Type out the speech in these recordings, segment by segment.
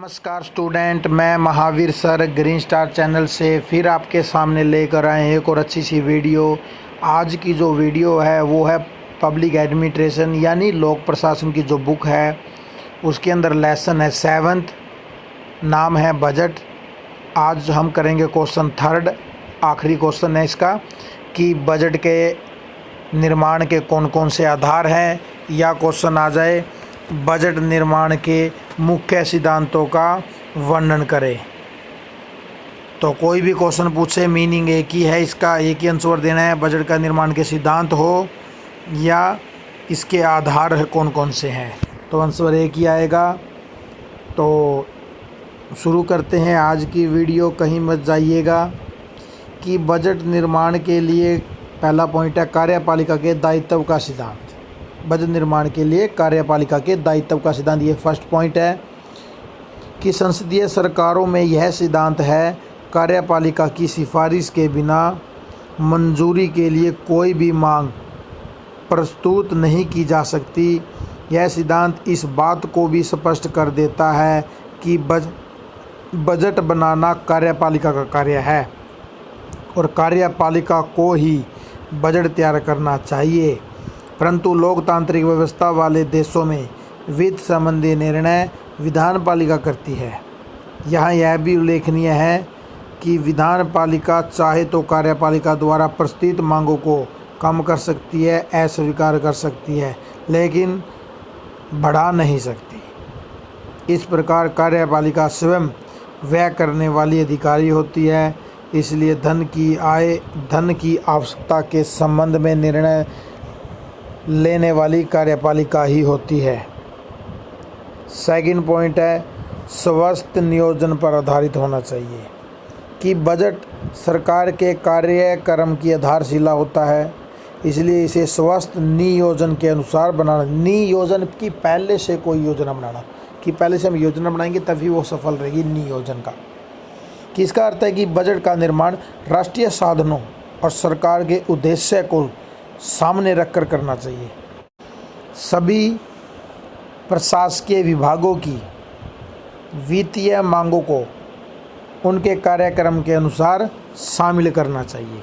नमस्कार स्टूडेंट, मैं Mahavir sir green star channel से फिर आपके सामने लेकर आए हैं एक और अच्छी सी वीडियो। आज की जो वीडियो है वो है पब्लिक एडमिनिस्ट्रेशन यानी लोक प्रशासन की जो बुक है उसके अंदर लेसन है 7th, नाम है बजट। आज हम करेंगे क्वेश्चन 3rd, आखिरी क्वेश्चन है इसका कि बजट के निर्माण के कौन कौन से आधार हैं, या क्वेश्चन आ जाए बजट निर्माण के मुख्य सिद्धांतों का वर्णन करें। तो कोई भी क्वेश्चन पूछे मीनिंग एक ही है, इसका एक ही आंसर देना है। बजट का निर्माण के सिद्धांत हो या इसके आधार कौन कौन से हैं, तो आंसर एक ही आएगा। तो शुरू करते हैं आज की वीडियो, कहीं मत जाइएगा। कि बजट निर्माण के लिए पहला पॉइंट है कार्यपालिका के दायित्व का सिद्धांत। बजट निर्माण के लिए कार्यपालिका के दायित्व का सिद्धांत, ये फर्स्ट पॉइंट है कि संसदीय सरकारों में यह सिद्धांत है कार्यपालिका की सिफारिश के बिना मंजूरी के लिए कोई भी मांग प्रस्तुत नहीं की जा सकती। यह सिद्धांत इस बात को भी स्पष्ट कर देता है कि बजट बनाना कार्यपालिका का कार्य है और कार्यपालिका को ही बजट तैयार करना चाहिए। परंतु लोकतांत्रिक व्यवस्था वाले देशों में वित्त संबंधी निर्णय विधानपालिका करती है। यहाँ यह भी उल्लेखनीय है कि विधानपालिका चाहे तो कार्यपालिका द्वारा प्रस्तुत मांगों को कम कर सकती है, अस्वीकार कर सकती है, लेकिन बढ़ा नहीं सकती। इस प्रकार कार्यपालिका स्वयं व्यय करने वाली अधिकारी होती है, इसलिए धन की आवश्यकता के संबंध में निर्णय लेने वाली कार्यपालिका ही होती है। सेकंड पॉइंट है स्वस्थ नियोजन पर आधारित होना चाहिए। कि बजट सरकार के कार्यक्रम की आधारशिला होता है, इसलिए इसे स्वस्थ नियोजन के अनुसार बनाना। नियोजन की पहले से कोई योजना बनाना, कि पहले से हम योजना बनाएंगे तभी वो सफल रहेगी नियोजन का। कि इसका अर्थ है कि बजट का निर्माण राष्ट्रीय साधनों और सरकार के उद्देश्य को सामने रखकर करना चाहिए। सभी प्रशासकीय विभागों की वित्तीय मांगों को उनके कार्यक्रम के अनुसार शामिल करना चाहिए।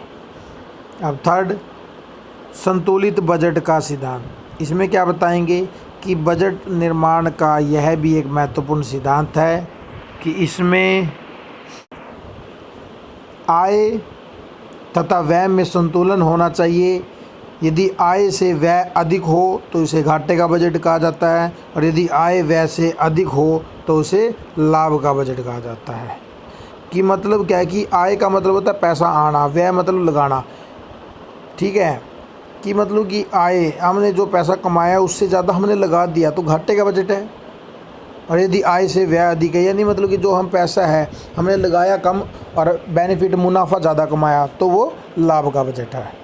अब थर्ड, संतुलित बजट का सिद्धांत। इसमें क्या बताएंगे कि बजट निर्माण का यह भी एक महत्वपूर्ण सिद्धांत है कि इसमें आय तथा व्यय में संतुलन होना चाहिए। यदि आय से व्यय अधिक हो तो इसे घाटे का बजट कहा जाता है, और यदि आय व्यय से अधिक हो तो उसे लाभ का बजट कहा जाता है। कि मतलब क्या है कि आय का मतलब होता है पैसा आना, व्यय मतलब लगाना। ठीक है, कि मतलब कि आय हमने जो पैसा कमाया उससे ज़्यादा हमने लगा दिया तो घाटे का बजट है। और यदि आय से व्यय अधिक है, यानी मतलब कि जो हम पैसा है हमने लगाया कम और बेनिफिट मुनाफा ज़्यादा कमाया, तो वो लाभ का बजट है।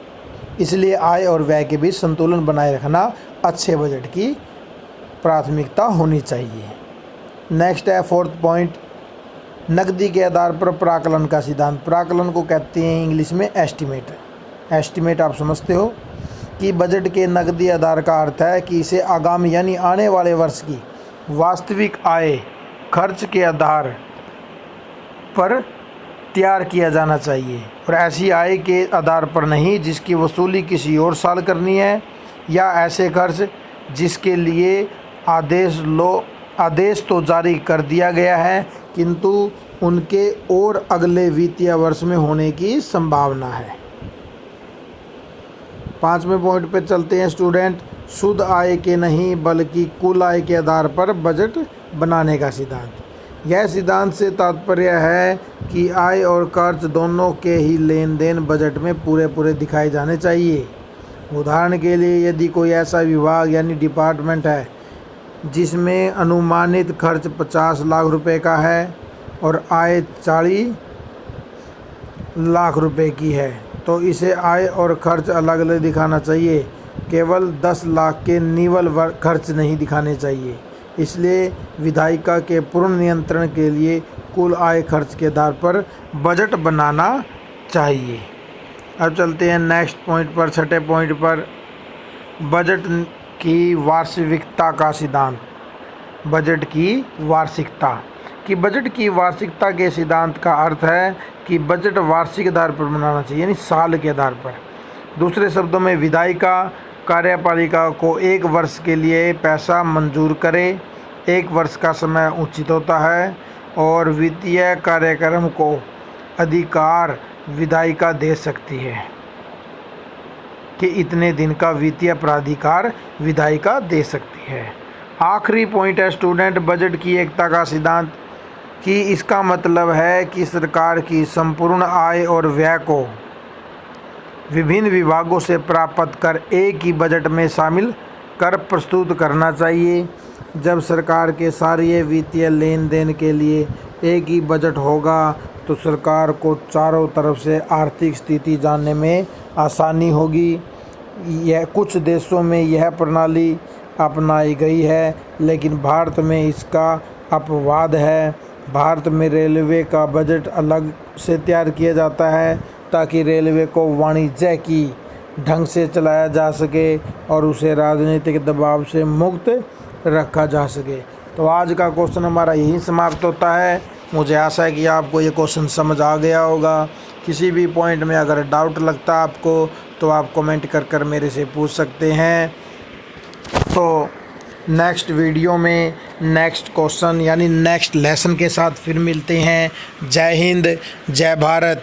इसलिए आय और व्यय के बीच संतुलन बनाए रखना अच्छे बजट की प्राथमिकता होनी चाहिए। नेक्स्ट है फोर्थ पॉइंट, नकदी के आधार पर प्राकलन का सिद्धांत। प्राकलन को कहते हैं इंग्लिश में एस्टिमेट। एस्टिमेट आप समझते हो कि बजट के नकदी आधार का अर्थ है कि इसे आगामी यानी आने वाले वर्ष की वास्तविक आय खर्च के आधार पर तैयार किया जाना चाहिए, और ऐसी आय के आधार पर नहीं जिसकी वसूली किसी और साल करनी है, या ऐसे खर्च जिसके लिए आदेश तो जारी कर दिया गया है किंतु उनके और अगले वित्तीय वर्ष में होने की संभावना है। 5वें पॉइंट पे चलते हैं स्टूडेंट, शुद्ध आय के नहीं बल्कि कुल आय के आधार पर बजट बनाने का सिद्धांत। यह सिद्धांत से तात्पर्य है कि आय और खर्च दोनों के ही लेन देन बजट में पूरे दिखाए जाने चाहिए। उदाहरण के लिए यदि कोई ऐसा विभाग यानी डिपार्टमेंट है जिसमें अनुमानित खर्च 50 लाख रुपए का है और आय 40 लाख रुपए की है, तो इसे आय और खर्च अलग अलग दिखाना चाहिए। केवल 10 लाख के निवल खर्च नहीं दिखाने चाहिए। इसलिए विधायिका के पूर्ण नियंत्रण के लिए कुल आय खर्च के आधार पर बजट बनाना चाहिए। अब चलते हैं नेक्स्ट पॉइंट पर, 6ठे पॉइंट पर, बजट की वार्षिकता का सिद्धांत। बजट की वार्षिकता कि बजट की वार्षिकता के सिद्धांत का अर्थ है कि बजट वार्षिक आधार पर बनाना चाहिए, यानी साल के आधार पर। दूसरे शब्दों में विधायिका कार्यपालिका को 1 वर्ष के लिए पैसा मंजूर करे। 1 वर्ष का समय उचित होता है और वित्तीय कार्यक्रम को अधिकार विधायिका दे सकती है कि इतने दिन का वित्तीय प्राधिकार विधायिका दे सकती है। आखिरी पॉइंट है स्टूडेंट, बजट की एकता का सिद्धांत, कि इसका मतलब है कि सरकार की संपूर्ण आय और व्यय को विभिन्न विभागों से प्राप्त कर एक ही बजट में शामिल कर प्रस्तुत करना चाहिए। जब सरकार के सारे वित्तीय लेन देन के लिए एक ही बजट होगा तो सरकार को चारों तरफ से आर्थिक स्थिति जानने में आसानी होगी। यह कुछ देशों में यह प्रणाली अपनाई गई है, लेकिन भारत में इसका अपवाद है। भारत में रेलवे का बजट अलग से तैयार किया जाता है ताकि रेलवे को वाणिज्य की ढंग से चलाया जा सके और उसे राजनीतिक दबाव से मुक्त रखा जा सके। तो आज का क्वेश्चन हमारा यही समाप्त होता है। मुझे आशा है कि आपको ये क्वेश्चन समझ आ गया होगा। किसी भी पॉइंट में अगर डाउट लगता है आपको तो आप कमेंट कर मेरे से पूछ सकते हैं। तो नेक्स्ट वीडियो में नेक्स्ट क्वेश्चन यानी नेक्स्ट लेसन के साथ फिर मिलते हैं। जय हिंद, जय भारत।